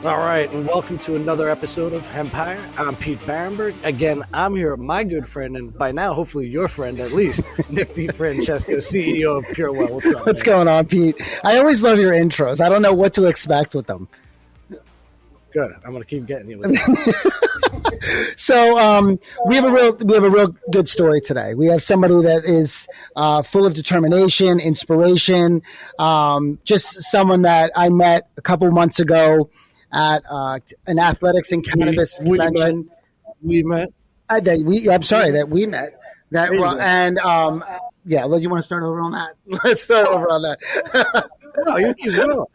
All right, and welcome to another episode of Hempire. I'm Pete Bahrenburg. Again, I'm here with my good friend, and by now, hopefully your friend at least, Nick DiFrancesco, CEO of PurWell. What's up, What's going on, Pete? I always love your intros. I don't know what to expect with them. Good. I'm going to keep getting you with that. So we have a real good story today. We have somebody that is full of determination, inspiration, just someone that I met a couple months ago at an athletics and cannabis convention. We met. I'm sorry that we met. That and yeah, you want to start over on that? Let's start over on that. No, you keep going.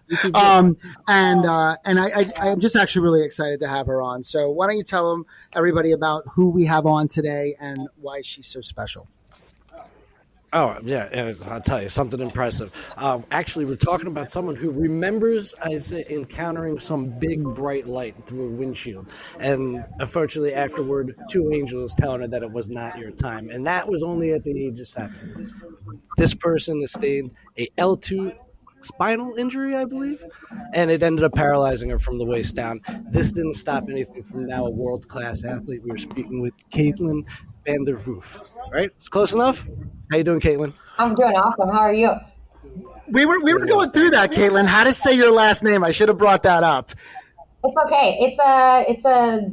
I'm just actually really excited to have her on. So why don't you tell everybody about who we have on today and why she's so special? Oh, yeah, I'll tell you, something impressive. Actually, we're talking about someone who remembers encountering some big, bright light through a windshield. And unfortunately, afterward, two angels telling her that it was not your time. And that was only at the age of 7. This person sustained a L2 spinal injury, I believe, and it ended up paralyzing her from the waist down. This didn't stop anything from now a world-class athlete. We were speaking with Kaitlyn Verfuerth. Right? It's close enough? How you doing, Kaitlyn? I'm doing awesome. How are you? We were going through that, Kaitlyn. How to say your last name? I should have brought that up. It's okay. It's a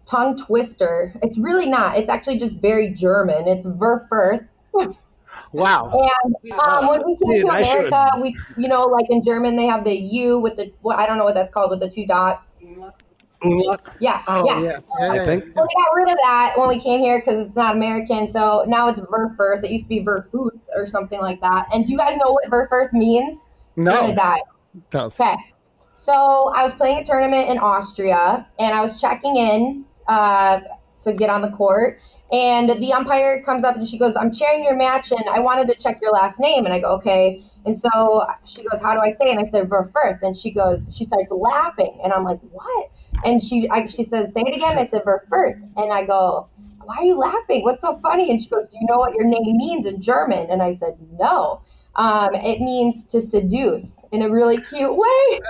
tongue twister. It's really not. It's actually just very German. It's Verfuerth. Wow. And when we came to America, we, like in German, they have the U with the, I don't know what that's called, with the 2 dots. Yeah. I think. So we got rid of that when we came here because it's not American. So now it's Verfuerth. It used to be Verfuerth or something like that. And do you guys know what Verfuerth means? No. You're gonna die. Okay. So I was playing a tournament in Austria, and I was checking in to get on the court. And the umpire comes up and she goes, "I'm chairing your match, and I wanted to check your last name." And I go, "Okay." And so she goes, "How do I say it?" And I said, "Verfuerth." And she starts laughing. And I'm like, "What?" And she says, "Say it again." I said, "Verfuerth." And I go, "Why are you laughing? What's so funny?" And she goes, "Do you know what your name means in German?" And I said, "No." It means to seduce in a really cute way.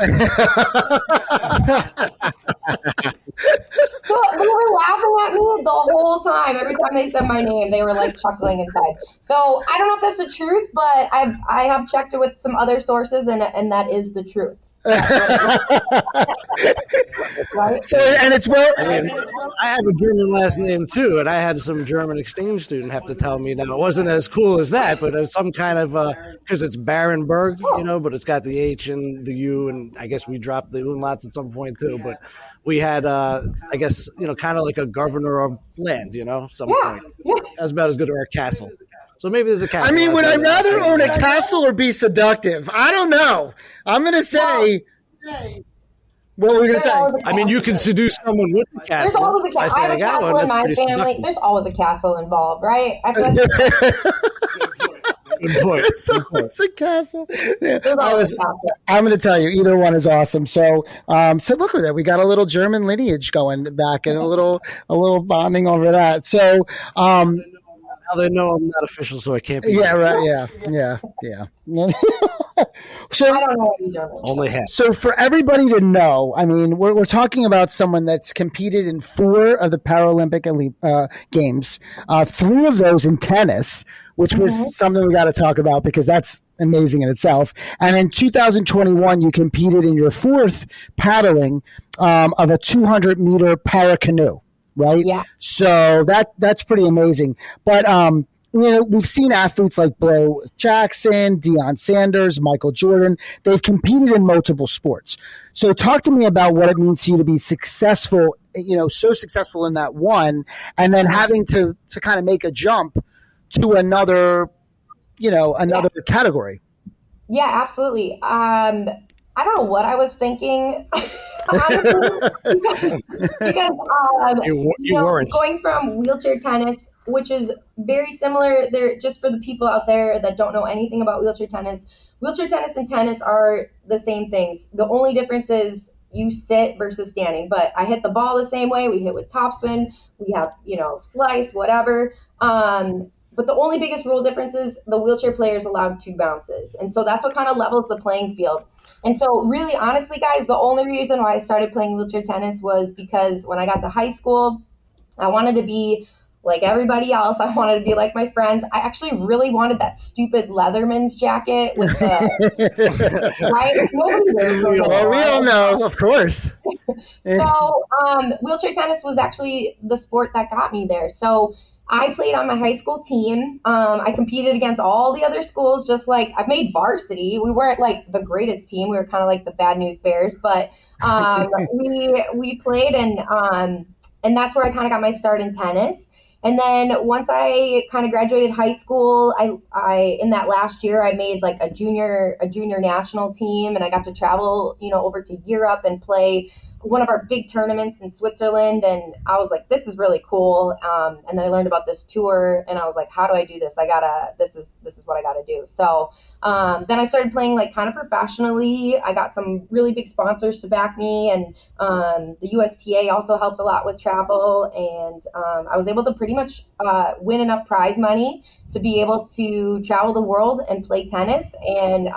So they were laughing at me the whole time. Every time they said my name, they were like chuckling inside. So I don't know if that's the truth, but I have checked it with some other sources, and that is the truth. Right? So, and it's I have a German last name too, and I had some German exchange student have to tell me now it wasn't as cool as that, but it's some kind of because it's Bahrenburg, but it's got the H and the U, and I guess we dropped the umlauts at some point too. But we had, I guess, kind of like a governor of land, some point. Yeah. That's about as good as our castle. So maybe there's a castle. I mean, would I rather own a castle or be seductive? I don't know. I'm going to say. What were we going to say? I mean, you can seduce someone with the castle. There's always a castle. I have a castle in my family. Seductive. There's always a castle involved, right? Good point. It's a castle. I'm going to tell you, either one is awesome. So look at that. We got a little German lineage going back, and a little bonding over that. So. Now they know I'm not official, so I can't be. Yeah, right. Yeah. So, I don't know what you're doing. Only half. So for everybody to know, I mean, we're talking about someone that's competed in 4 of the Paralympic Games, 3 of those in tennis, which was something we got to talk about because that's amazing in itself. And in 2021, you competed in your 4th paddling of a 200-meter para canoe. Right? Yeah. So that's pretty amazing. But, we've seen athletes like Bo Jackson, Deion Sanders, Michael Jordan. They've competed in multiple sports. So talk to me about what it means to you to be successful, so successful in that one, and then having to kind of make a jump to another category. Yeah, absolutely. I don't know what I was thinking. Honestly, because going from wheelchair tennis, which is very similar, there just for the people out there that don't know anything about wheelchair tennis and tennis are the same things. The only difference is you sit versus standing. But I hit the ball the same way. We hit with topspin. We have slice, whatever. But But the only biggest rule difference is the wheelchair players allowed 2 bounces. And so that's what kind of levels the playing field. And so really, honestly, guys, the only reason why I started playing wheelchair tennis was because when I got to high school, I wanted to be like everybody else. I wanted to be like my friends. I actually really wanted that stupid Leatherman's jacket with the right. Nobody wears those Well, we all know, of course. So wheelchair tennis was actually the sport that got me there. So I played on my high school team. I competed against all the other schools, just like I've made varsity. We weren't like the greatest team. We were kind of like the Bad News Bears, but we played, and that's where I kind of got my start in tennis. And then once I kind of graduated high school, I in that last year I made like a junior national team, and I got to travel, over to Europe and play one of our big tournaments in Switzerland. And I was like, this is really cool. And then I learned about this tour, and I was like, how do I do this? This is what I gotta do. So then I started playing like kind of professionally. I got some really big sponsors to back me, and the USTA also helped a lot with travel. And I was able to pretty much win enough prize money to be able to travel the world and play tennis. And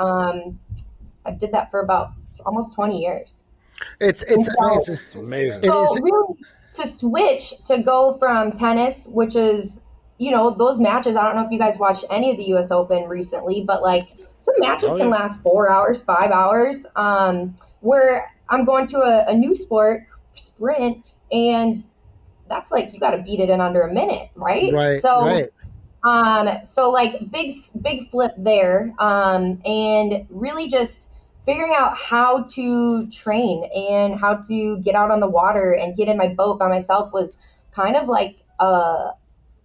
I did that for about almost 20 years. It's amazing. So really, to switch to go from tennis, which is, those matches, I don't know if you guys watched any of the US Open recently, but like some matches can last 4 hours, 5 hours, where I'm going to a new sport, sprint, and that's like, you got to beat it in under a minute, right? Right. So like big flip there, and really just figuring out how to train and how to get out on the water and get in my boat by myself was kind of like a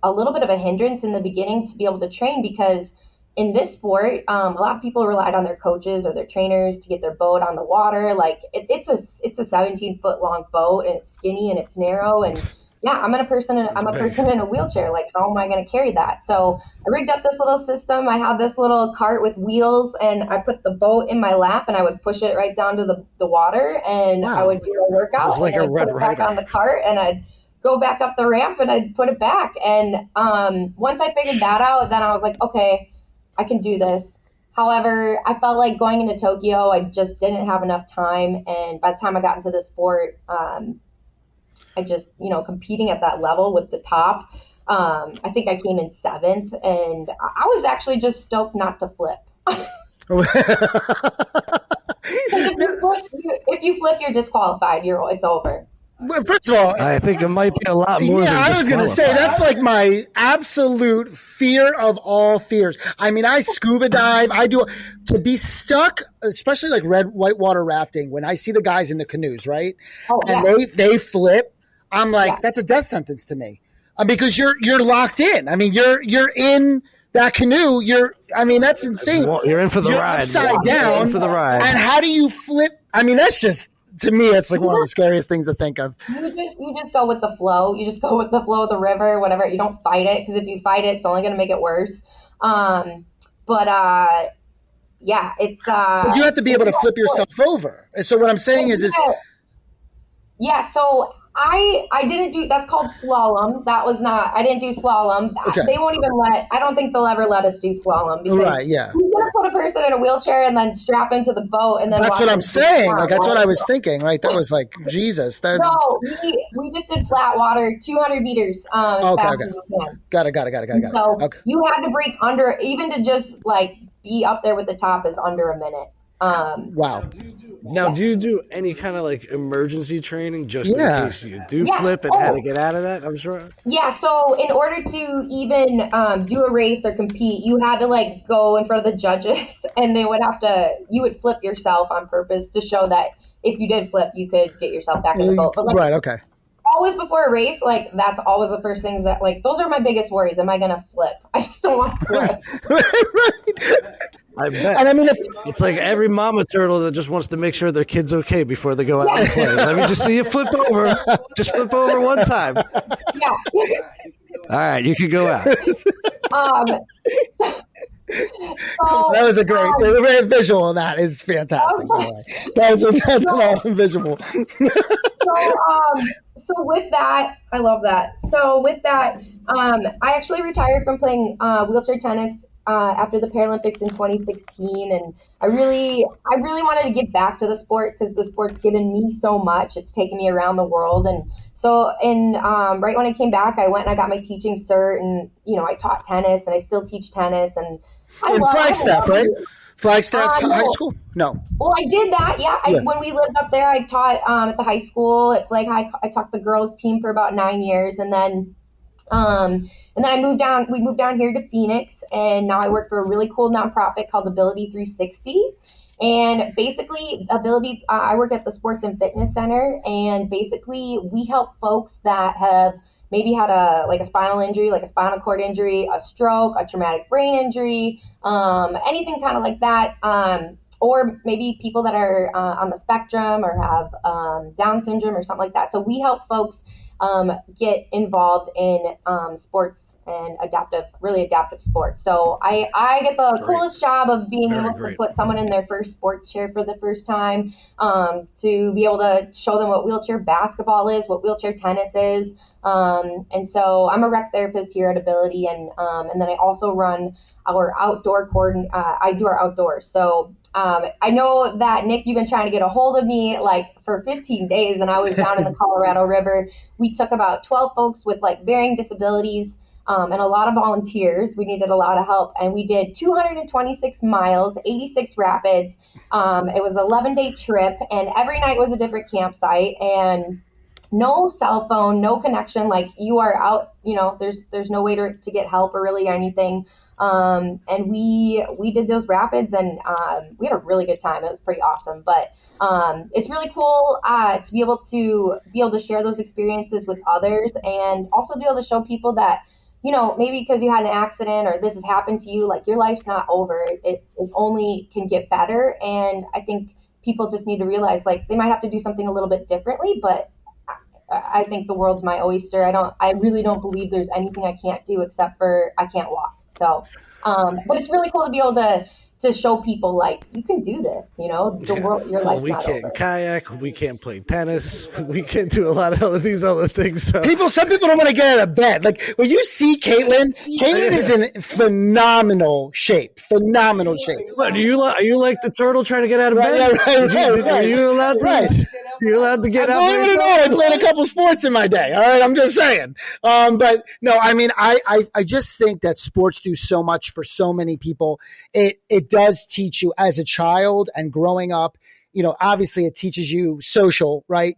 little bit of a hindrance in the beginning to be able to train, because in this sport, a lot of people relied on their coaches or their trainers to get their boat on the water. Like it's a 17-foot long boat, and it's skinny and it's narrow, and yeah, I'm a person in a wheelchair. Like, how am I going to carry that? So I rigged up this little system. I had this little cart with wheels, and I put the boat in my lap, and I would push it right down to the water, and I would do a workout. It was like a Red Rider. Back on the cart, and I'd go back up the ramp, and I'd put it back. And once I figured that out, then I was like, okay, I can do this. However, I felt like going into Tokyo, I just didn't have enough time, and by the time I got into the sport, I just, competing at that level with the top, I think I came in 7th, and I was actually just stoked not to flip. If you flip, you're disqualified. It's over. Well, first of all, I think it might be a lot more. Yeah, I was going to say that's like my absolute fear of all fears. I mean, I scuba dive. To be stuck, especially like whitewater rafting. When I see the guys in the canoes, right, and they flip, I'm like, that's a death sentence to me, because you're locked in. I mean, you're in that canoe. That's insane. You're in for the ride. Upside down. You're in for the ride. And how do you flip? I mean, that's just, to me, it's like one of the scariest things to think of. You just go with the flow. You just go with the flow of the river, whatever. You don't fight it, because if you fight it, it's only going to make it worse. Yeah, it's. But you have to be able to flip yourself over. And so what I'm saying is. Yeah. So I didn't do, that's called slalom. I didn't do slalom. Okay. They won't even I don't think they'll ever let us do slalom, because you're going to put a person in a wheelchair and then strap into the boat, and then that's what I'm saying. Like, that's what I was thinking, right? That was like, Jesus. No, we just did flat water, 200 meters. As fast as we can. Got it. So you had to break under, even to just like be up there with the top is under a minute. Wow. Now, do you do any kind of like emergency training just in case you do flip and how to get out of that? I'm sure. Yeah. So in order to even do a race or compete, you had to like go in front of the judges, and you would flip yourself on purpose to show that if you did flip, you could get yourself back in the boat. But right. Okay. Always before a race, like that's always the first things that like those are my biggest worries. Am I gonna flip? I just don't want to flip. Right. I bet. And I mean, it's like every mama turtle that just wants to make sure their kid's okay before they go out and play. Let me just see you flip over. Just flip over one time. Yeah. All right, you can go out. That was a great visual. That is fantastic. By the way. That's an awesome visual. So with that, I love that. So with that, I actually retired from playing wheelchair tennis after the Paralympics in 2016, and I really wanted to give back to the sport because the sport's given me so much. It's taken me around the world, and so in right when I came back, I went and I got my teaching cert, and I taught tennis, and I still teach tennis, and in Flagstaff, right? Flagstaff High School? No. Well, I did that. Yeah. When we lived up there, I taught at the high school at Flag High. I taught the girls team for about 9 years, and then I moved down. We moved down here to Phoenix, and now I work for a really cool nonprofit called Ability 360. And basically, I work at the Sports and Fitness Center, and basically, we help folks that have maybe had a spinal injury, like a spinal cord injury, a stroke, a traumatic brain injury, anything kind of like that, or maybe people that are on the spectrum or have Down syndrome or something like that. So we help folks get involved in sports and really adaptive sports. So I get the coolest job of being able to put someone in their first sports chair for the first time, to be able to show them what wheelchair basketball is, what wheelchair tennis is. And so I'm a rec therapist here at Ability, and then I also run our outdoor I do our outdoors. So I know that, Nick, you've been trying to get a hold of me for 15 days, and I was down in the Colorado River. We took about 12 folks with varying disabilities, and a lot of volunteers. We needed a lot of help, and we did 226 miles, 86 rapids. It was an 11-day trip, and every night was a different campsite, and no cell phone, no connection. You are out, there's no way to get help or really anything. And we did those rapids, and we had a really good time. It was pretty awesome. But it's really cool to be able to share those experiences with others, and also be able to show people that, maybe because you had an accident or this has happened to you, your life's not over. It only can get better. And I think people just need to realize they might have to do something a little bit differently, but I think the world's my oyster. I really don't believe there's anything I can't do except for I can't walk. So, but it's really cool to be able to show people you can do this, the world, your life's we not can't over. kayak, we can't play tennis, we can't do a lot of these other things. So. Some people don't want to get out of bed. When you see Kaitlyn is in phenomenal shape. What, are you like the turtle trying to get out of bed? Right. Are you allowed to? You're allowed to get out. Believe it or not, I played a couple sports in my day. All right, I'm just saying. But no, I mean, I just think that sports do so much for so many people. It does teach you as a child and growing up. Obviously it teaches you social, right?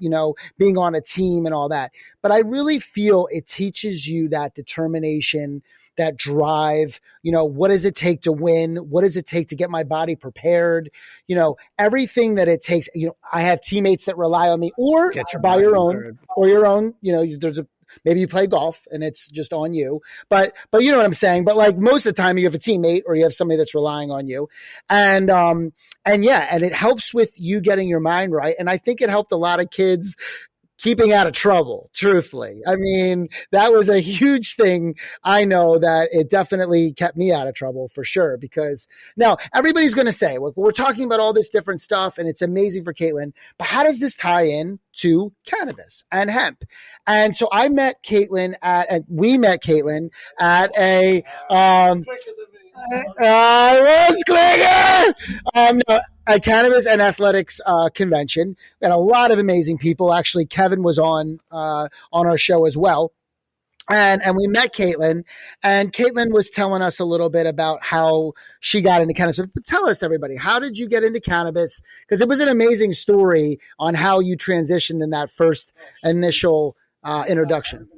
Being on a team and all that. But I really feel it teaches you that determination, that drive, what does it take to win? What does it take to get my body prepared? Everything that it takes, I have teammates that rely on me or by your own, maybe you play golf and it's just on you, but you know what I'm saying? But most of the time you have a teammate or you have somebody that's relying on you. And it helps with you getting your mind right. And I think it helped a lot of kids keeping out of trouble, truthfully. I mean, that was a huge thing. I know that it definitely kept me out of trouble for sure, because now everybody's going to say, well, we're talking about all this different stuff and it's amazing for Kaitlyn, but how does this tie in to cannabis and hemp? And so we met Kaitlyn at a cannabis and athletics convention, and a lot of amazing people. Actually, Kevin was on our show as well. And we met Kaitlyn, and Kaitlyn was telling us a little bit about how she got into cannabis. But tell us, everybody, how did you get into cannabis? Because it was an amazing story on how you transitioned in that first initial introduction.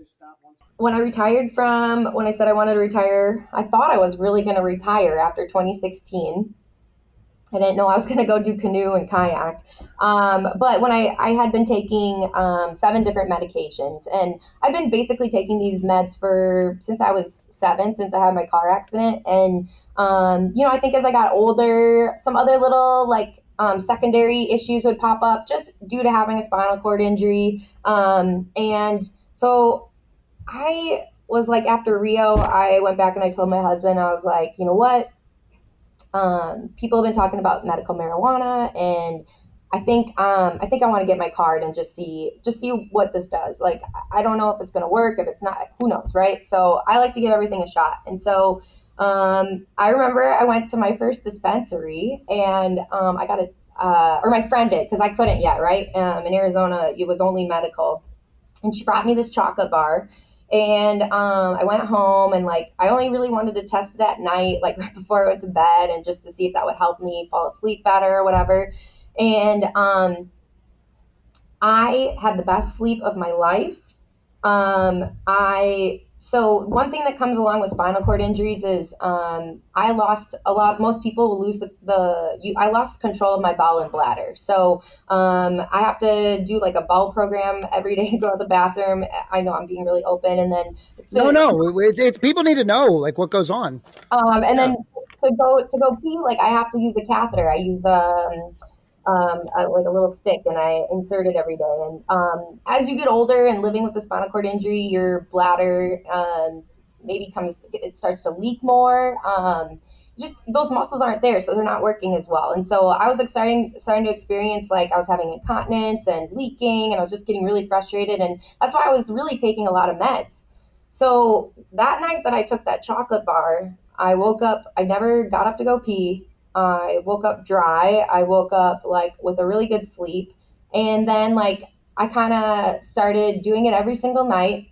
When I said I wanted to retire, I thought I was really going to retire after 2016. I didn't know I was going to go do canoe and kayak. But when I had been taking 7 different medications, and I've been basically taking these meds since I was 7, since I had my car accident. And, I think as I got older, some other little secondary issues would pop up just due to having a spinal cord injury. And so I was after Rio, I went back and I told my husband, I was like, you know what? People have been talking about medical marijuana, and I think I want to get my card and just see what this does. Like, I don't know if it's going to work. If it's not, who knows, right? So I like to give everything a shot. And so I remember I went to my first dispensary, and I got or my friend did, because I couldn't yet, right? In Arizona, it was only medical. And she brought me this chocolate bar. And I went home, and like I only really wanted to test it at night, like right before I went to bed, and just to see if that would help me fall asleep better or whatever. And I had the best sleep of my life. So one thing that comes along with spinal cord injuries is I lost a lot. Most people will lose I lost control of my bowel and bladder. So I have to do like a bowel program every day to go to the bathroom. I know I'm being really open, and then it's people need to know like what goes on. Then to go pee, like I have to use a catheter. I use like a little stick, and I insert it every day. And as you get older and living with a spinal cord injury, your bladder it starts to leak more. Just those muscles aren't there, so they're not working as well. And so I was starting to experience, like, I was having incontinence and leaking, and I was just getting really frustrated. And that's why I was really taking a lot of meds. So that night that I took that chocolate bar, I woke up, I never got up to go pee. I woke up dry. I woke up like with a really good sleep. And then like I kind of started doing it every single night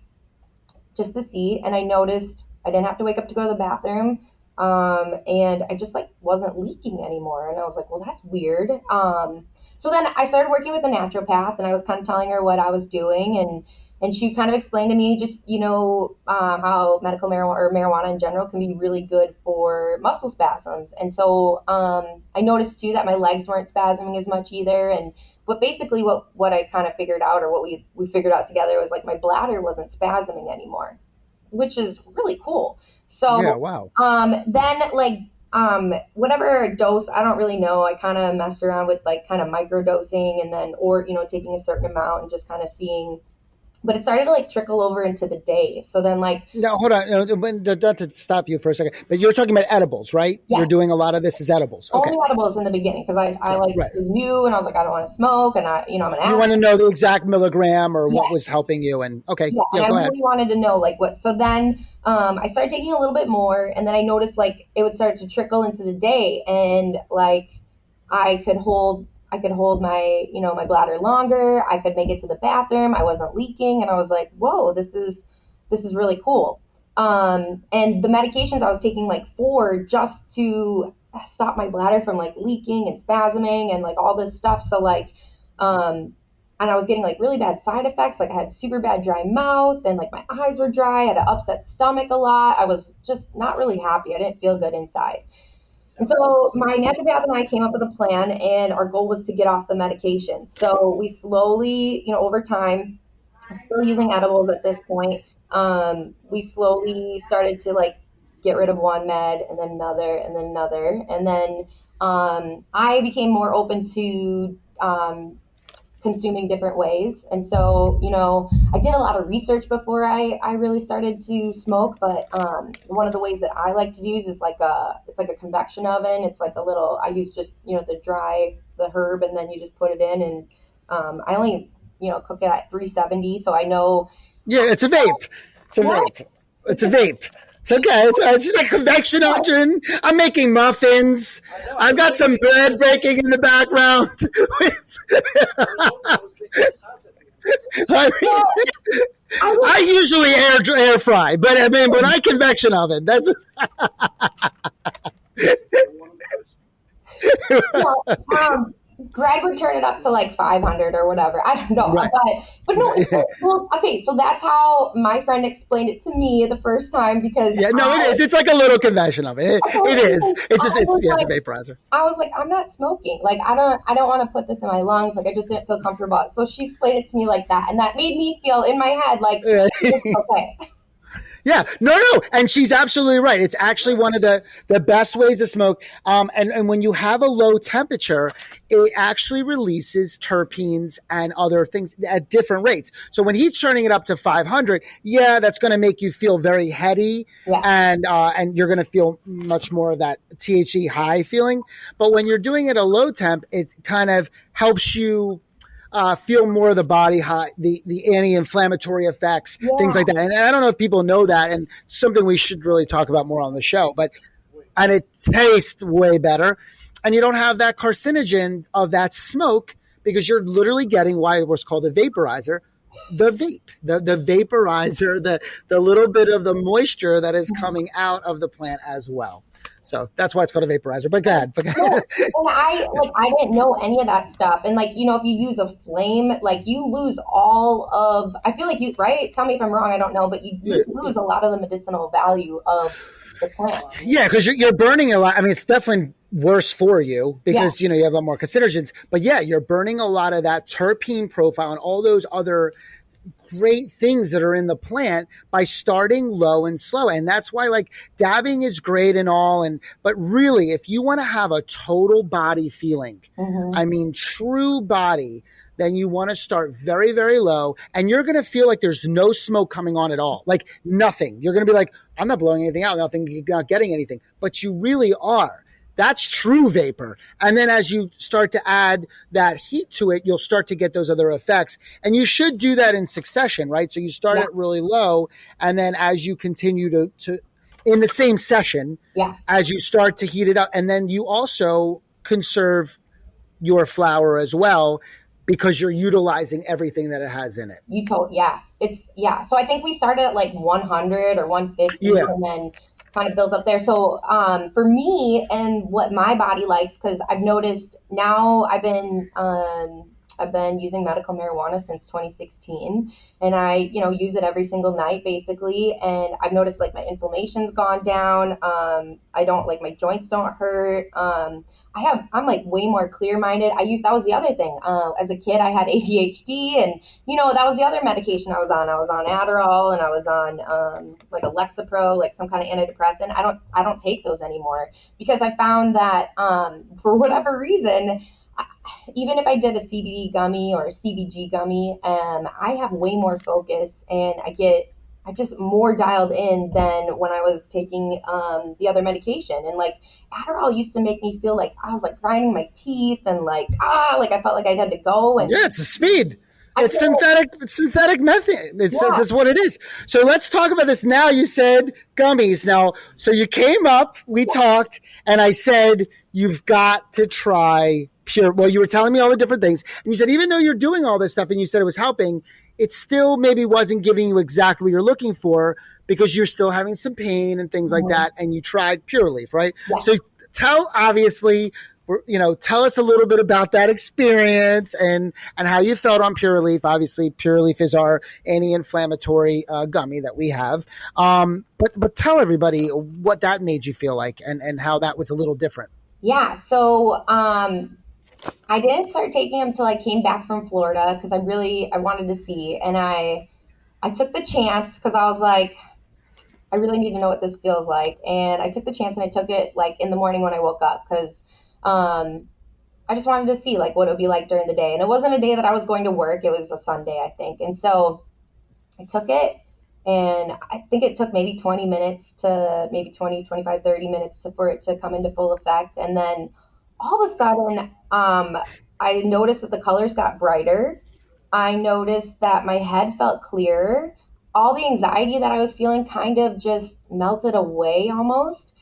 just to see. And I noticed I didn't have to wake up to go to the bathroom. And I just like wasn't leaking anymore. And I was like, well, that's weird. So then I started working with a naturopath, and I was kind of telling her what I was doing. And she kind of explained to me just, how medical marijuana or marijuana in general can be really good for muscle spasms. And so I noticed too that my legs weren't spasming as much either. But basically what I kind of figured out, or what we figured out together, was like my bladder wasn't spasming anymore, which is really cool. So yeah, wow. Then like whatever dose, I don't really know. I kind of messed around with like kind of micro dosing, and then taking a certain amount and just kind of seeing. But it started to like trickle over into the day. So then like... No, hold on. Not to stop you for a second, but you're talking about edibles, right? Yeah. You're doing a lot of this as edibles. Okay. Only edibles in the beginning, because I like right. was new, and I was like, I don't want to smoke, and I'm an addict. You want to know the exact milligram or what was helping you, and okay. Yeah, and I really wanted to know like what. So then I started taking a little bit more, and then I noticed like it would start to trickle into the day, and like I could hold my, my bladder longer. I could make it to the bathroom. I wasn't leaking. And I was like, whoa, this is really cool. And the medications I was taking like 4 just to stop my bladder from like leaking and spasming and like all this stuff. So like, and I was getting like really bad side effects. Like I had super bad dry mouth, and like my eyes were dry. I had an upset stomach a lot. I was just not really happy. I didn't feel good inside. And so my naturopath and I came up with a plan, and our goal was to get off the medication. So we slowly, over time, still using edibles at this point, we slowly started to like get rid of one med, and then another, and then another. And then I became more open to consuming different ways. And so, I did a lot of research before I really started to smoke, but one of the ways that I like to use is it's like a convection oven. It's like I use just, the herb, and then you just put it in, and I only, cook it at 370. So I know. Yeah, it's a vape. It's a vape. It's okay. It's a convection oven. I'm making muffins. I've got some bread baking in the background. I usually air fry, but I mean, when I convection oven, that's. Greg would turn it up to like 500 or whatever. I don't know. Right. But no, well, okay, so that's how my friend explained it to me the first time, because it is. It's like a little convection of it. It is. It's just it's a vaporizer. I was like, I'm not smoking. Like I don't want to put this in my lungs. Like I just didn't feel comfortable. So she explained it to me like that, and that made me feel in my head like it's okay. Yeah, no, and she's absolutely right. It's actually one of the best ways to smoke. And when you have a low temperature, it actually releases terpenes and other things at different rates. So when he's turning it up to 500, yeah, that's going to make you feel very heady, and you're going to feel much more of that THC high feeling. But when you're doing it at a low temp, it kind of helps you feel more of the body high, the anti-inflammatory effects, things like that. And I don't know if people know that, and something we should really talk about more on the show. And it tastes way better, and you don't have that carcinogen of that smoke because you're literally getting what's called a vaporizer, the vape, the vaporizer, the little bit of the moisture that is coming out of the plant as well. So that's why it's called a vaporizer. But go ahead. And I didn't know any of that stuff. And if you use a flame, you lose all of. I feel like you right. Tell me if I'm wrong. I don't know, but you lose a lot of the medicinal value of the plant. Yeah, because you're burning a lot. I mean, it's definitely worse for you because you have a lot more carcinogens. But yeah, you're burning a lot of that terpene profile and all those other great things that are in the plant by starting low and slow. And that's why dabbing is great and all. But really, if you want to have a total body feeling, I mean, true body, then you want to start very, very low, and you're going to feel like there's no smoke coming on at all. Like nothing. You're going to be like, I'm not blowing anything out, not getting anything, but you really are. That's true vapor. And then as you start to add that heat to it, you'll start to get those other effects. And you should do that in succession, right? So you start it really low, and then as you continue to in the same session, as you start to heat it up, and then you also conserve your flower as well because you're utilizing everything that it has in it. So I think we started at 100 or 150, and then kind of builds up there. So for me and what my body likes, because I've noticed now I've been using medical marijuana since 2016, and I use it every single night basically, and I've noticed my inflammation's gone down. I don't my joints don't hurt. I'm way more clear-minded. That was the other thing. As a kid, I had ADHD, and that was the other medication I was on. I was on Adderall, and I was on a Lexapro, some kind of antidepressant. I don't take those anymore because I found that for whatever reason, even if I did a CBD gummy or a CBG gummy, I have way more focus, and I'm just more dialed in than when I was taking the other medication. And Adderall used to make me feel like I was grinding my teeth and I felt like I had to go. And it's a speed. It's synthetic method. That's what it is. So let's talk about this now. You said gummies. Now, so you came up, we talked, and I said, you've got to try Pure. Well, you were telling me all the different things. And you said, even though you're doing all this stuff and you said it was helping, it still maybe wasn't giving you exactly what you're looking for because you're still having some pain and things like that. And you tried Pure Leaf, right? Yeah. So tell us a little bit about that experience and how you felt on Pure Leaf. Obviously, Pure Leaf is our anti-inflammatory gummy that we have. But tell everybody what that made you feel like and how that was a little different. Yeah. So I didn't start taking them until I came back from Florida because I wanted to see. And I took the chance because I was like, I really need to know what this feels like. And I took the chance and I took it in the morning when I woke up because I just wanted to see what it would be like during the day. And it wasn't a day that I was going to work. It was a Sunday, I think. And so I took it, and I think it took maybe 20 minutes to maybe 20, 25, 30 minutes for it to come into full effect. And then all of a sudden, I noticed that the colors got brighter. I noticed that my head felt clearer. All the anxiety that I was feeling kind of just melted away almost.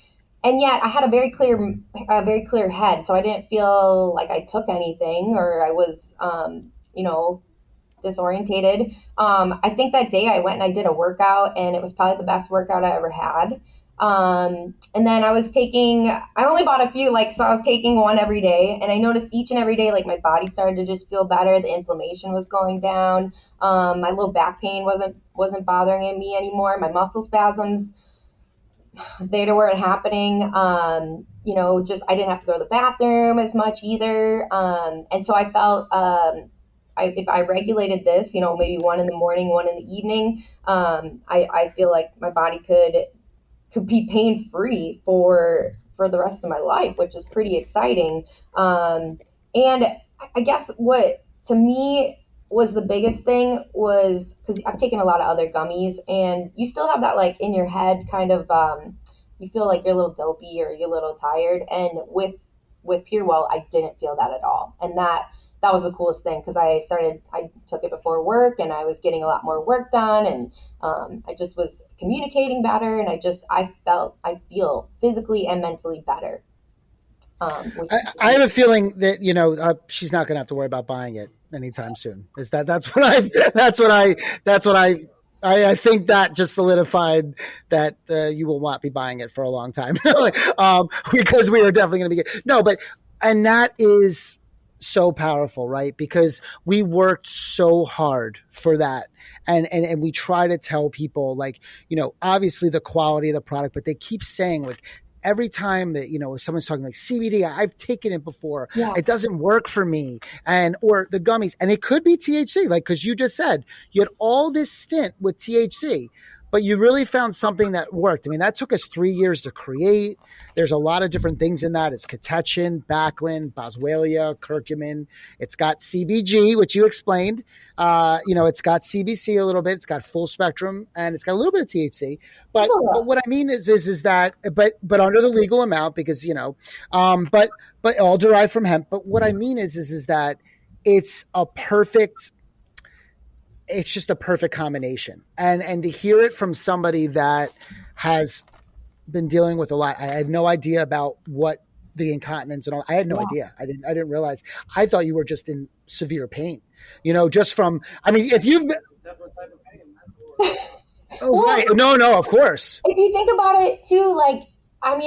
And yet I had a very clear head. So I didn't feel like I took anything or I was, disorientated. I think that day I went and I did a workout, and it was probably the best workout I ever had. And then I only bought a few, so I was taking one every day, and I noticed each and every day, my body started to just feel better. The inflammation was going down. My low back pain wasn't bothering me anymore. My muscle spasms, they weren't happening. I didn't have to go to the bathroom as much either. And so I felt if I regulated this, maybe one in the morning, one in the evening, I feel like my body could be pain free for the rest of my life, which is pretty exciting. And I guess what to me was the biggest thing was because I've taken a lot of other gummies, and you still have that like in your head kind of you feel like you're a little dopey or you're a little tired, and with PurWell I didn't feel that at all, and that was the coolest thing because I took it before work and I was getting a lot more work done, and I just was communicating better, and I feel physically and mentally better. I have a feeling that she's not going to have to worry about buying it anytime soon. That's what I think that just solidified that you will not be buying it for a long time, because we are definitely going to be and that is so powerful, right? Because we worked so hard for that. And we try to tell people obviously the quality of the product, but they keep saying every time that, someone's talking like CBD, I've taken it before. Yeah. It doesn't work for me. Or the gummies. And it could be THC, cause you just said you had all this stint with THC, but you really found something that worked. I mean, that took us 3 years to create. There's a lot of different things in that. It's catechin, baclin, boswellia, curcumin. It's got CBG, which you explained. It's got CBC a little bit. It's got full spectrum, and it's got a little bit of THC. But what I mean is that, but under the legal amount, because but all derived from hemp. But what I mean is that it's just a perfect combination. And to hear it from somebody that has been dealing with a lot, I had no idea about what the incontinence and all. I had no idea. I didn't realize. I thought you were just in severe pain, just from, if you've oh, right. No, of course. If you think about it too,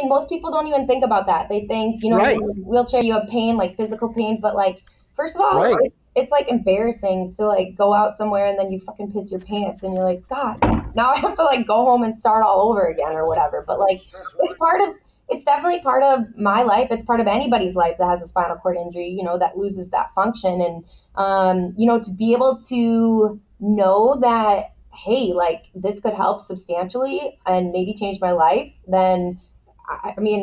most people don't even think about that. They think, right. In a wheelchair, you have pain, physical pain, but first of all, right. It's embarrassing to go out somewhere and then you fucking piss your pants and you're like, God, now I have to go home and start all over again or whatever. But it's definitely part of my life. It's part of anybody's life that has a spinal cord injury, that loses that function. And, to be able to know that, hey, this could help substantially and maybe change my life, then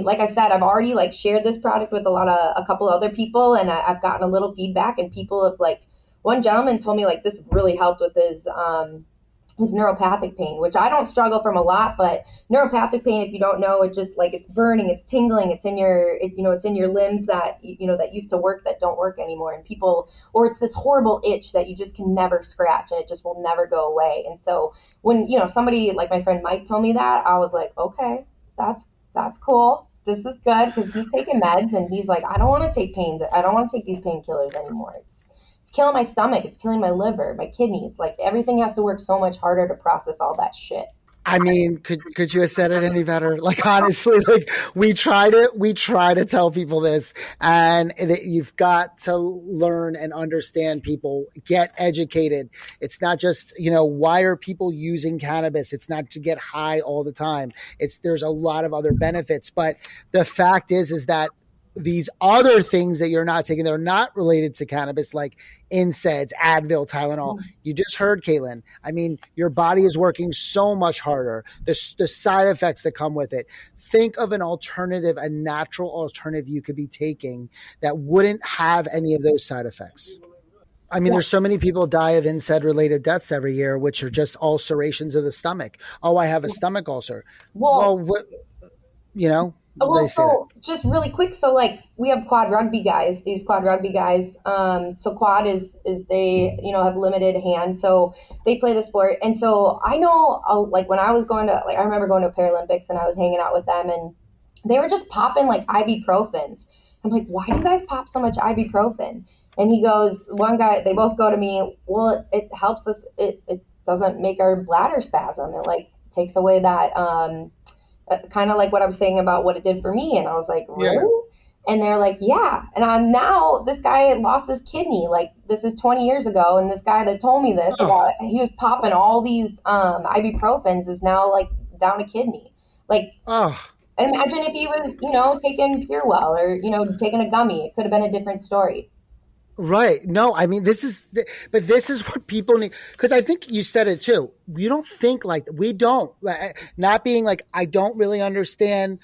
like I said, I've already shared this product with a couple other people, and I've gotten a little feedback, and people have one gentleman told me this really helped with his neuropathic pain, which I don't struggle from a lot, but neuropathic pain, if you don't know, it just it's burning, it's tingling, it's in your limbs that, that used to work that don't work anymore. And or it's this horrible itch that you just can never scratch and it just will never go away. And so when, somebody like my friend Mike told me that, I was like, okay, that's cool. This is good, because he's taking meds and he's like, I don't want to take pains. I don't want to take these painkillers anymore. It's killing my stomach. It's killing my liver, my kidneys. Everything has to work so much harder to process all that shit. Could you have said it any better? Honestly, we try to tell people this, and you've got to learn and understand people, get educated. It's not just, why are people using cannabis? It's not to get high all the time. There's a lot of other benefits, but the fact is that these other things that you're not taking, they're not related to cannabis, like NSAIDs, Advil, Tylenol. You just heard, Kaitlyn. Your body is working so much harder. The side effects that come with it. Think of an alternative, a natural alternative you could be taking that wouldn't have any of those side effects. There's so many people die of NSAID-related deaths every year, which are just ulcerations of the stomach. Oh, I have a stomach ulcer. Well, what, so just really quick, so we have quad rugby guys, so quad is they have limited hands, so they play the sport. And so I know when I was going to I remember going to Paralympics and I was hanging out with them, and they were just popping ibuprofens. I'm like, why do you guys pop so much ibuprofen? And he goes, one guy, they both go to me, well, it helps us, it doesn't make our bladder spasm, it takes away that kind of what I was saying about what it did for me. And I was like, really? Yeah. And they're like, yeah. And now this guy lost his kidney. This is 20 years ago. And this guy that told me this, he was popping all these ibuprofens, is now down a kidney. Imagine if he was, taking PurWell or, taking a gummy. It could have been a different story. Right. No, I mean, but this is what people need. Because I think you said it too. You don't think like, we don't. Not being like, I don't really understand.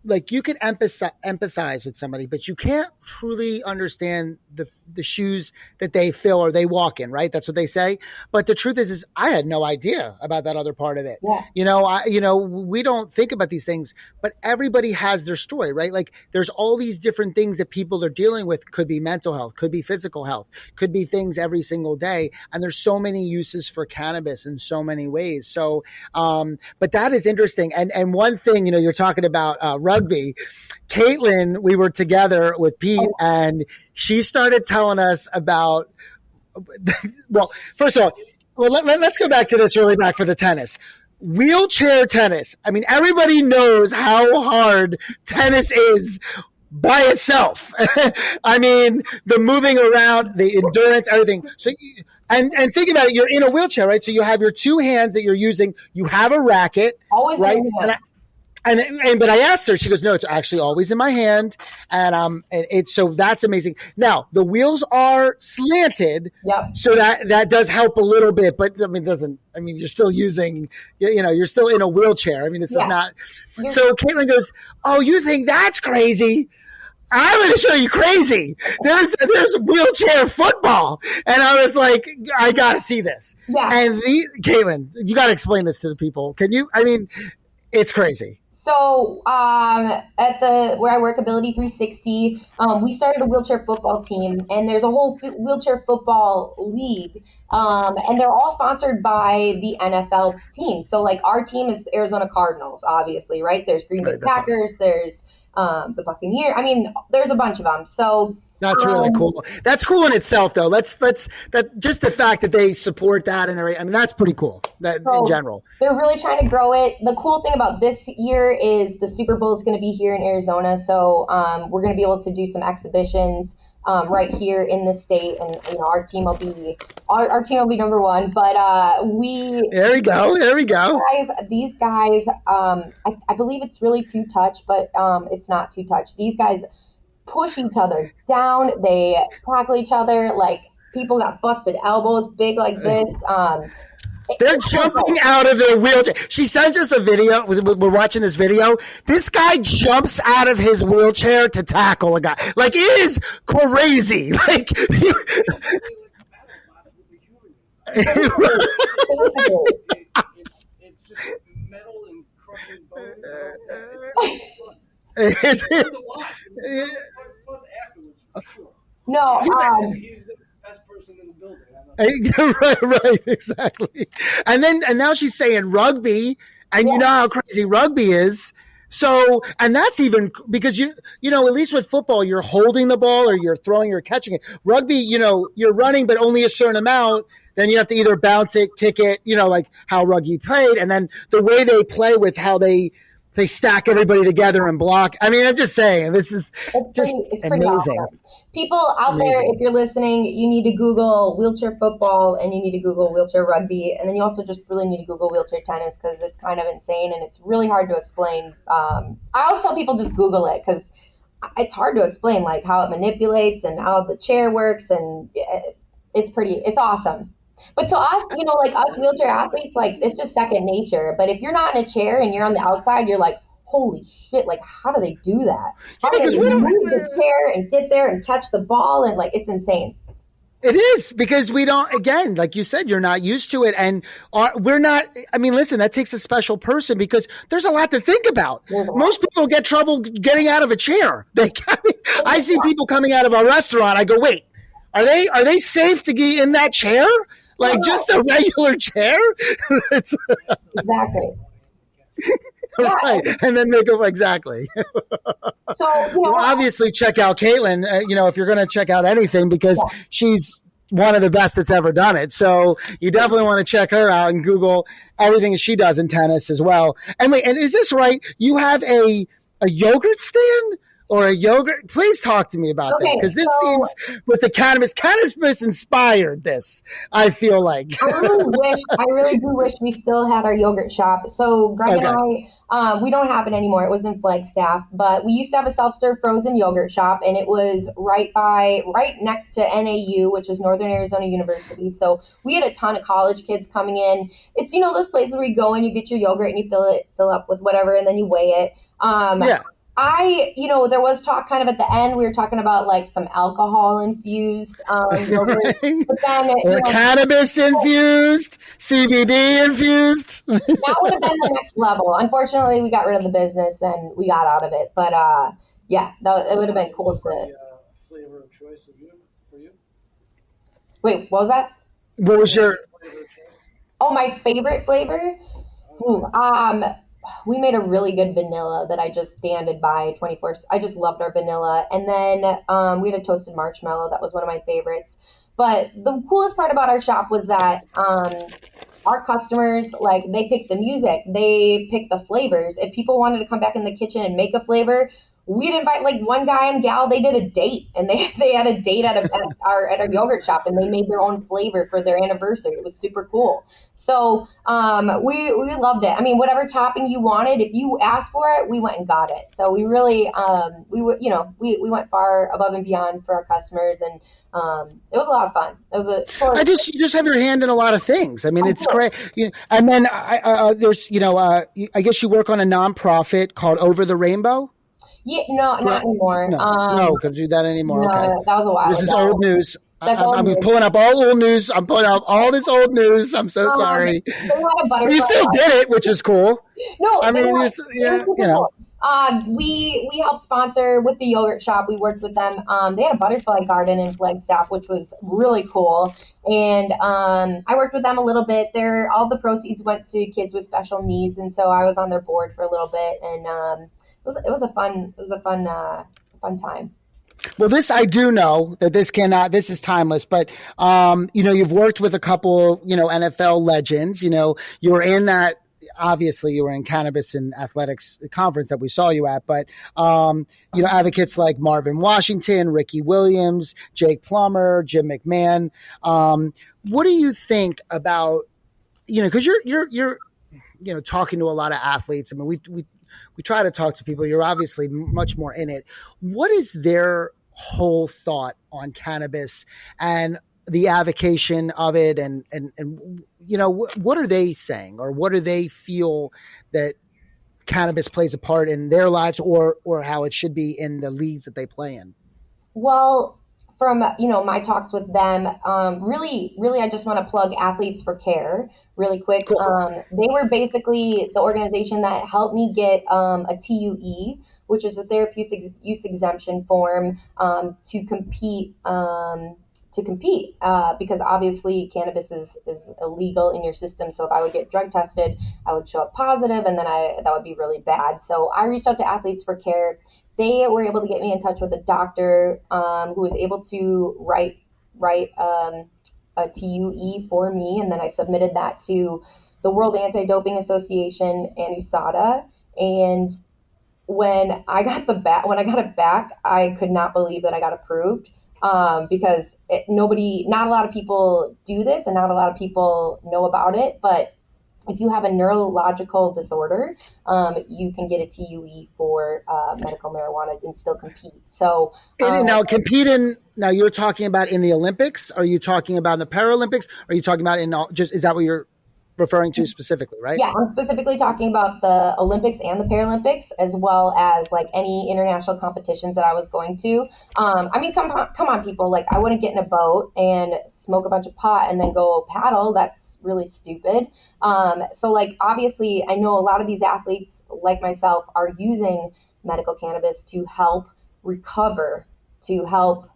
Like, you can empathize with somebody, but you can't truly understand the shoes that they fill or they walk in, right? That's what they say. But the truth is I had no idea about that other part of it. Yeah. We don't think about these things, but everybody has their story, right? Like, there's all these different things that people are dealing with. Could be mental health, could be physical health, could be things every single day. And there's so many uses for cannabis in so many ways. So, but that is interesting. And one thing, you're talking about, rugby. Kaitlyn, we were together with Pete, and she started telling us about. Well, first of all, let's go back to this really back for the tennis. Wheelchair tennis. I mean, everybody knows how hard tennis is by itself. I mean, the moving around, the endurance, everything. So, and think about it. You're in a wheelchair, right? So you have your two hands that you're using. You have a racket, always right? But I asked her, she goes, no, it's actually always in my hand. And so that's amazing. Now the wheels are slanted. Yep. So that does help a little bit, but you're still using, you're still in a wheelchair. I mean, this is not. So Kaitlyn goes, oh, you think that's crazy? I'm going to show you crazy. There's wheelchair football. And I was like, I got to see this. Yeah. And Kaitlyn, you got to explain this to the people. Can you, it's crazy. So at where I work, Ability 360, we started a wheelchair football team, and there's a whole wheelchair football league, and they're all sponsored by the NFL team. So like our team is Arizona Cardinals, obviously, right? There's Green Bay Packers, there's the Buccaneers. I mean, there's a bunch of them. So that's really cool. That's cool in itself, though. That's just the fact that they support that and everything. I mean, that's pretty cool. In general, they're really trying to grow it. The cool thing about this year is the Super Bowl is going to be here in Arizona, so we're going to be able to do some exhibitions right here in the state, and our team will be number one. But there we go. These guys, I believe it's really two touch, but it's not two touch. These guys push each other down. They tackle each other. Like, people got busted elbows big like this. They're jumping out of their wheelchair. She sends us a video. We're watching this video. This guy jumps out of his wheelchair to tackle a guy. Like, it is crazy. Like, it's just metal and crushing bones. No, he's the best person in the building. Right, exactly. And now she's saying rugby, and you know how crazy rugby is. So, and that's even because at least with football, you're holding the ball or you're throwing or catching it. Rugby, you're running, but only a certain amount. Then you have to either bounce it, kick it, like how rugby played, and then the way they play with how they stack everybody together and block. I mean, I'm just saying, this is just amazing. Awesome. People out there, if you're listening, you need to Google wheelchair football and you need to Google wheelchair rugby. And then you also just really need to Google wheelchair tennis because it's kind of insane and it's really hard to explain. I always tell people just Google it because it's hard to explain, like how it manipulates and how the chair works. And it's awesome. But to us, like us wheelchair athletes, like it's just second nature. But if you're not in a chair and you're on the outside, you're like, holy shit, like how do they do that? How do they move the chair and get there and catch the ball? And like, it's insane. It is because we don't, again, like you said, you're not used to it. And we're not, listen, that takes a special person because there's a lot to think about. Most people get trouble getting out of a chair. I see people coming out of a restaurant. I go, wait, are they safe to get in that chair? Like just a regular chair? Exactly. Right. And then they go, exactly. So, well, obviously check out Kaitlyn, if you're going to check out anything because she's one of the best that's ever done it. So you definitely want to check her out and Google everything she does in tennis as well. And wait, and is this right? You have a yogurt stand or a yogurt? Please talk to me about this, because this seems with the cannabis inspired this, I feel like. I really do wish we still had our yogurt shop. So Greg and I, we don't have it anymore. It was in Flagstaff, but we used to have a self-serve frozen yogurt shop, and it was right next to NAU, which is Northern Arizona University. So we had a ton of college kids coming in. It's, those places where you go and you get your yogurt and you fill up with whatever, and then you weigh it. There was talk kind of at the end, we were talking about like some alcohol infused yogurt, but then or cannabis infused, CBD infused. That would have been the next level. Unfortunately, we got rid of the business and we got out of it. But it would have been cool to. Flavor of choice for you? Wait, what was that? What was your flavor of choice? Oh, my favorite flavor? We made a really good vanilla that I just standed by 24. I just loved our vanilla. And then we had a toasted marshmallow. That was one of my favorites. But the coolest part about our shop was that our customers, like, they picked the music. They picked the flavors. If people wanted to come back in the kitchen and make a flavor, we'd invite like one guy and gal. They did a date, and they had a date at our yogurt shop, and they made their own flavor for their anniversary. It was super cool. So we loved it. I mean, whatever topping you wanted, if you asked for it, we went and got it. So we really we went far above and beyond for our customers, and it was a lot of fun. It was you just have your hand in a lot of things. I mean, it's great. And then there's I guess you work on a nonprofit called Over the Rainbow. Yeah, not anymore. No, could do that anymore. No, okay. That was a while ago. This is old news. I'm news. pulling up all old news. I'm pulling up all this old news. I'm so sorry. You still did it, which is cool. No, I mean, cool. We helped sponsor with the yogurt shop. We worked with them. They had a butterfly garden in Flagstaff, which was really cool. And I worked with them a little bit. All the proceeds went to kids with special needs, and so I was on their board for a little bit. And it was a fun time. Well, this I do know that this is timeless, but you've worked with a couple, NFL legends. You were in that. Obviously, you were in cannabis and athletics conference that we saw you at, but advocates like Marvin Washington, Ricky Williams, Jake Plummer, Jim McMahon. What do you think about because you're talking to a lot of athletes. I mean, we try to talk to people. You're obviously much more in it. What is their whole thought on cannabis and the avocation of it? And what are they saying, or what do they feel that cannabis plays a part in their lives, or how it should be in the leagues that they play in? Well, from my talks with them, really, I just want to plug Athletes for Care really quick. Cool. They were basically the organization that helped me get a TUE, which is a therapeutic use exemption form to compete. Because obviously cannabis is illegal in your system. So if I would get drug tested, I would show up positive, and then that would be really bad. So I reached out to Athletes for Care. They were able to get me in touch with a doctor who was able to write a TUE for me, and then I submitted that to the World Anti-Doping Association and USADA. And when I got it back, I could not believe that I got approved. Because not a lot of people do this, and not a lot of people know about it. But if you have a neurological disorder, you can get a TUE for medical marijuana and still compete. So now you're talking about in the Olympics? Are you talking about in the Paralympics? Are you talking about is that what you're referring to specifically, right? Yeah, I'm specifically talking about the Olympics and the Paralympics, as well as like any international competitions that I was going to. I mean, come on, people. Like, I wouldn't get in a boat and smoke a bunch of pot and then go paddle. That's really stupid. So like, obviously, I know a lot of these athletes like myself are using medical cannabis to help recover, to help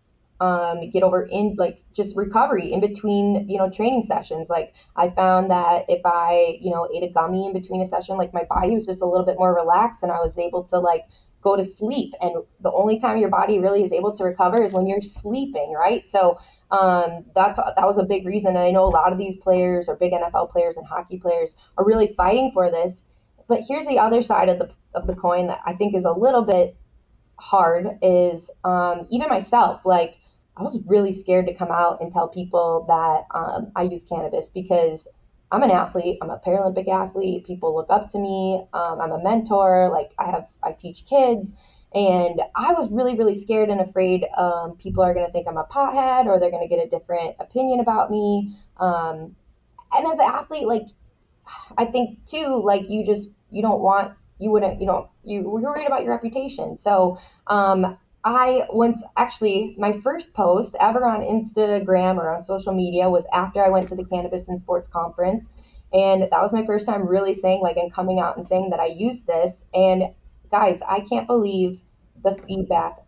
get over in like just recovery in between, training sessions. Like, I found that if I, ate a gummy in between a session, like my body was just a little bit more relaxed, and I was able to like go to sleep. And the only time your body really is able to recover is when you're sleeping, right? So that was a big reason. And I know a lot of these players, or big NFL players and hockey players, are really fighting for this. But here's the other side of the coin that I think is a little bit hard is even myself, like I was really scared to come out and tell people that I use cannabis because I'm an athlete. I'm a Paralympic athlete. People look up to me. I'm a mentor. Like I teach kids. And I was really, really scared and afraid people are going to think I'm a pothead or they're going to get a different opinion about me. And as an athlete, like, I think too, like you're worried about your reputation. So my first post ever on Instagram or on social media was after I went to the Cannabis and Sports Conference. And that was my first time really saying, like, and coming out and saying that I use this. And guys, I can't believe the feedback.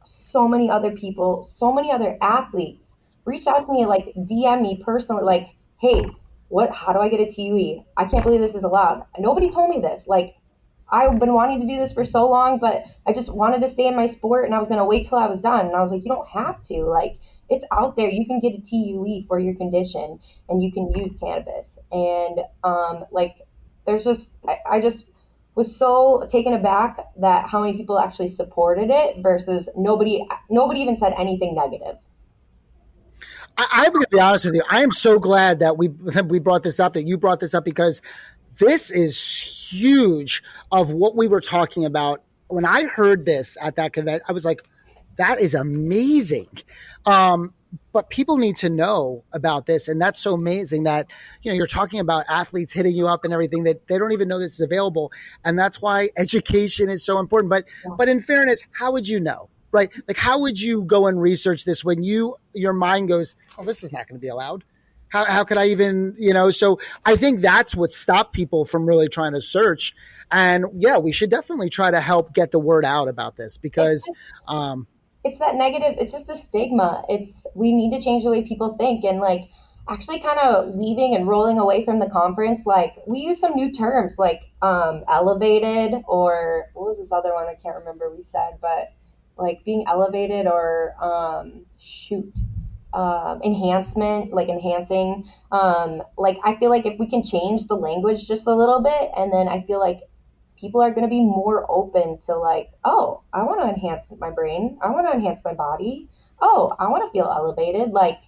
So many other people, so many other athletes reached out to me, like DM me personally, like, hey, how do I get a TUE? I can't believe this is allowed. Nobody told me this. Like, I've been wanting to do this for so long, but I just wanted to stay in my sport and I was going to wait till I was done. And I was like, you don't have to. Like, it's out there. You can get a TUE for your condition and you can use cannabis. And I just was so taken aback that how many people actually supported it versus nobody even said anything negative. I'm going to be honest with you. I am so glad that we brought this up, that you brought this up, because this is huge of what we were talking about. When I heard this at that convention, I was like, that is amazing. But people need to know about this. And that's so amazing that, you're talking about athletes hitting you up and everything, that they don't even know this is available. And that's why education is so important. But in fairness, how would you know? Right? Like, how would you go and research this when your mind goes, oh, this is not going to be allowed? How could I even, so I think that's what stopped people from really trying to search. And yeah, we should definitely try to help get the word out about this because, it's that negative. It's just the stigma. We need to change the way people think. And like, actually kind of leaving and rolling away from the conference, like we use some new terms like, elevated, or what was this other one? I can't remember we said, but like being elevated or enhancement, like enhancing. Like I feel like if we can change the language just a little bit, and then I feel like people are going to be more open to like, oh, I want to enhance my brain. I want to enhance my body. Oh, I want to feel elevated. Like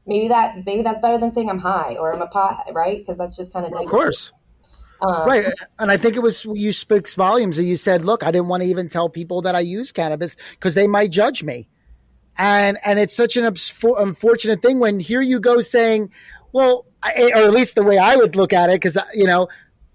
maybe that's better than saying I'm high or I'm a pot, right? Because that's just kind of negative. Of course. Right. And I think it was you speaks volumes that you said, look, I didn't want to even tell people that I use cannabis because they might judge me. And it's such an unfortunate thing when here you go saying, well, or at least the way I would look at it, because,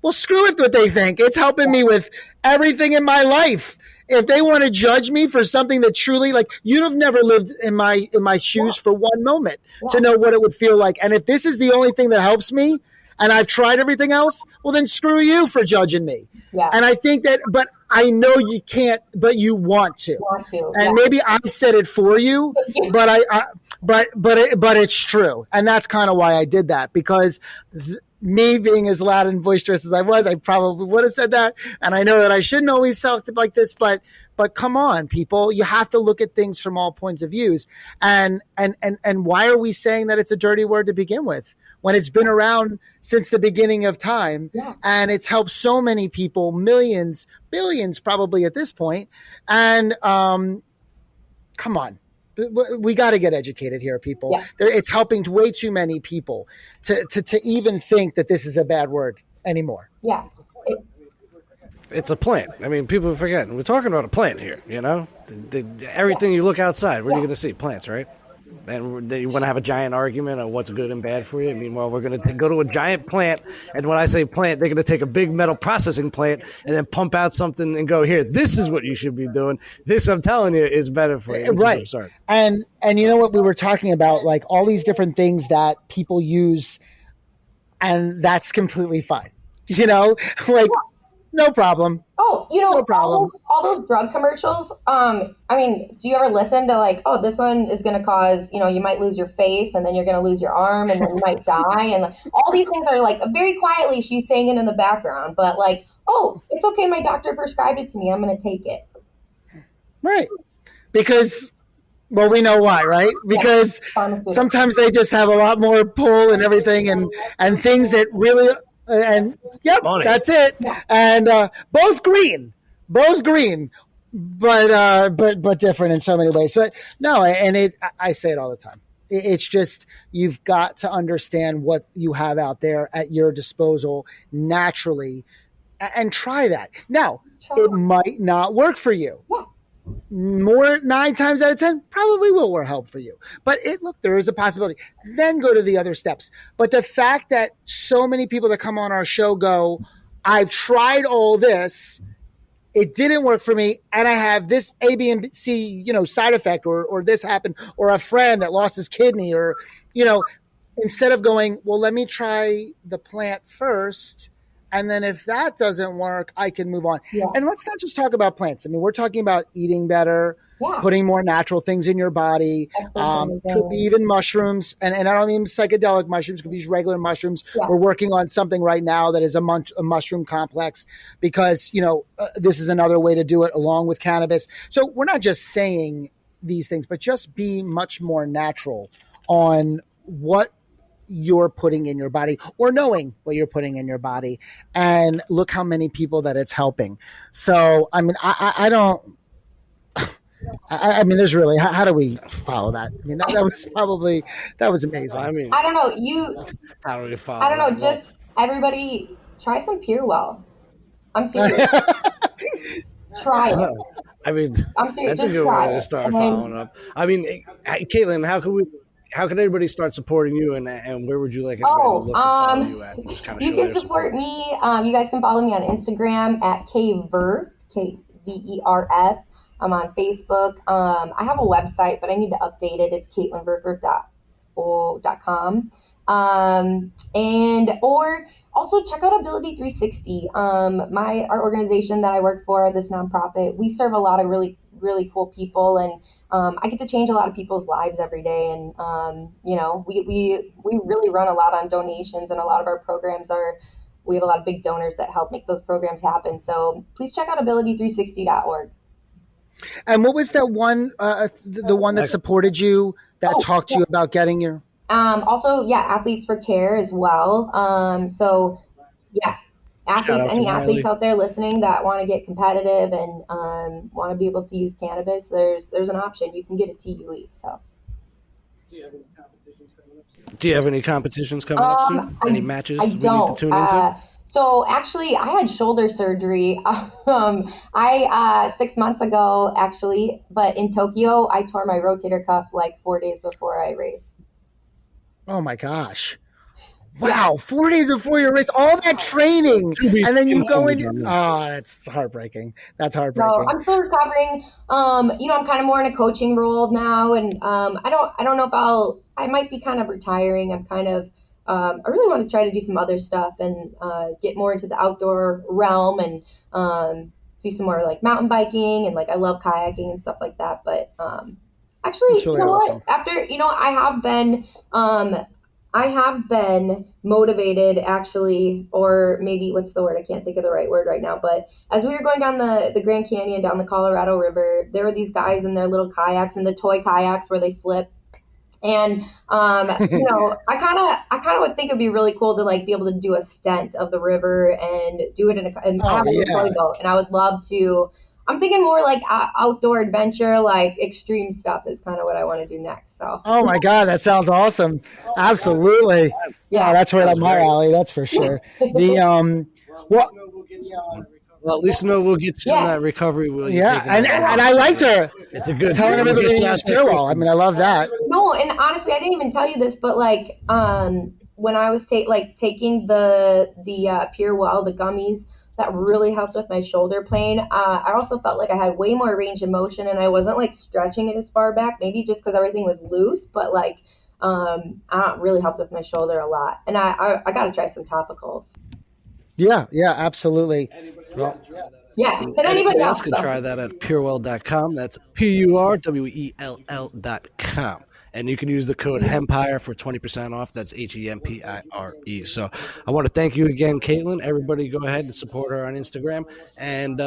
well, screw with what they think. It's helping me with everything in my life. If they want to judge me for something that truly, like, you'd have never lived in my shoes for one moment to know what it would feel like. And if this is the only thing that helps me, and I've tried everything else, well, then screw you for judging me. Yeah. And I think that, but I know you can't, but you want to. And maybe I said it for you, but but it's true. And that's kind of why I did that, because me being as loud and boisterous as I was, I probably would have said that. And I know that I shouldn't always talk like this, but come on, people, you have to look at things from all points of views. And why are we saying that it's a dirty word to begin with, when it's been around since the beginning of time, and it's helped so many people, millions, billions probably at this point. And come on, we got to get educated here, people. Yeah. It's helping way too many people to even think that this is a bad word anymore. Yeah. It's a plant. I mean, people forget. We're talking about a plant here, everything you look outside, what are you going to see? Plants, right? And then you want to have a giant argument of what's good and bad for you. Meanwhile, we're going to go to a giant plant, and when I say plant, they're going to take a big metal processing plant and then pump out something and go, here, this is what you should be doing. This, I'm telling you, is better for you. Right. I'm sorry. And you know what we were talking about, like all these different things that people use, and that's completely fine. Like no problem. Oh, no problem. All those drug commercials. I mean, do you ever listen to like, oh, this one is going to cause, you might lose your face, and then you're going to lose your arm, and then you might die, and like, all these things are like very quietly she's saying it in the background, but like, oh, it's okay, my doctor prescribed it to me, I'm going to take it. Right, because. Well, we know why, right? Because sometimes they just have a lot more pull and everything, and things that really. And yep, money. That's it. And both green. but different in so many ways. But no, and I say it all the time. It's just you've got to understand what you have out there at your disposal naturally, and try that. Now, it might not work for you. More 9 times out of 10 probably will help for you. But look, there is a possibility. Then go to the other steps. But the fact that so many people that come on our show go, I've tried all this, it didn't work for me, and I have this A, B, and C, side effect, or this happened, or a friend that lost his kidney, or, instead of going, well, let me try the plant first, and then if that doesn't work, I can move on. Yeah. And let's not just talk about plants. I mean, we're talking about eating better, putting more natural things in your body. Could be even mushrooms. And I don't mean psychedelic mushrooms. Could be regular mushrooms. Yeah. We're working on something right now that is a mushroom complex because, this is another way to do it along with cannabis. So we're not just saying these things, but just be much more natural on what you're putting in your body or knowing what you're putting in your body, and look how many people that it's helping. So, I mean, I mean, there's really, how do we follow that? I mean, that was amazing. I mean, I don't know. How do we follow I don't know. that? Just everybody try some PurWell. I'm serious. Try it. I mean, I'm serious. That's a good way to start following up. I mean, Kaitlyn, how can everybody start supporting you, and where would you like everybody to look and follow you at? And just kind of you can support me. You guys can follow me on Instagram at KVerf, KVERF. I'm on Facebook. I have a website, but I need to update it. It's KaitlynVerfuerth.com. Or also check out Ability 360. Our organization that I work for, this nonprofit, we serve a lot of really, really cool people, and I get to change a lot of people's lives every day. And, we really run a lot on donations, and a lot of our programs we have a lot of big donors that help make those programs happen. So please check out ability360.org. And what was that one, the one that supported you, that talked to you about getting your... Also, Athletes for Care as well. Athletes out there listening that want to get competitive and want to be able to use cannabis, there's an option. You can get a TUE. So, do you have any competitions coming up soon? Any matches we need to tune into? So actually, I had shoulder surgery. 6 months ago, actually, but in Tokyo, I tore my rotator cuff like 4 days before I raced. Oh my gosh. Wow, 4 days before your race, all that training, and then you go in. Oh, that's heartbreaking. That's heartbreaking. So I'm still recovering. I'm kind of more in a coaching role now, and I don't know if I might be kind of retiring. I'm kind of, I really want to try to do some other stuff and get more into the outdoor realm and do some more like mountain biking and like I love kayaking and stuff like that. But actually, really awesome. What? After I have been motivated actually, or maybe what's the word? I can't think of the right word right now. But as we were going down the Grand Canyon, down the Colorado River, there were these guys in their little kayaks and the toy kayaks where they flip. And, I kind of would think it'd be really cool to like be able to do a stent of the river and do it in a toy boat. And I would love to. I'm thinking more like outdoor adventure, like extreme stuff is kind of what I want to do next. So. Oh my God, that sounds awesome! Absolutely, yeah, that's right up my alley. That's for sure. Well, at least we'll get you in that recovery. And I liked her. It's a good telling everybody to use PurWell. I mean, I love that. No, and honestly, I didn't even tell you this, but like when I was taking the PurWell, the gummies, that really helped with my shoulder pain. I also felt like I had way more range of motion, and I wasn't like stretching it as far back. Maybe just because everything was loose, but like really helped with my shoulder a lot. And I got to try some topicals. Yeah, absolutely. Anybody else could try that at PurWell.com. That's PurWell.com. And you can use the code Hempire for 20% off. That's HEMPIRE. So I want to thank you again, Kaitlyn. Everybody go ahead and support her on Instagram. And,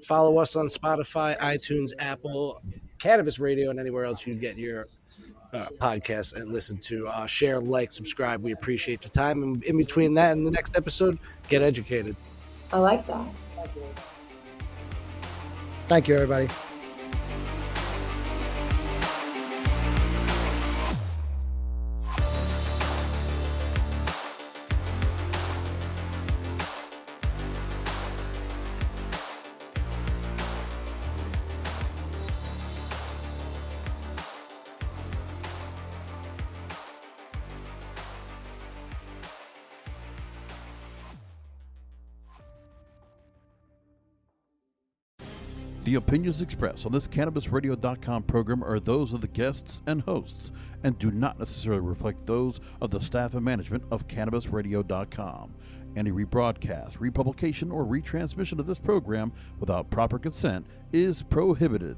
follow us on Spotify, iTunes, Apple, Cannabis Radio, and anywhere else you get your podcast and listen to. Share, like, subscribe. We appreciate your time. And in between that and the next episode, get educated. I like that. Thank you, everybody. The opinions expressed on this CannabisRadio.com program are those of the guests and hosts and do not necessarily reflect those of the staff and management of CannabisRadio.com. Any rebroadcast, republication, or retransmission of this program without proper consent is prohibited.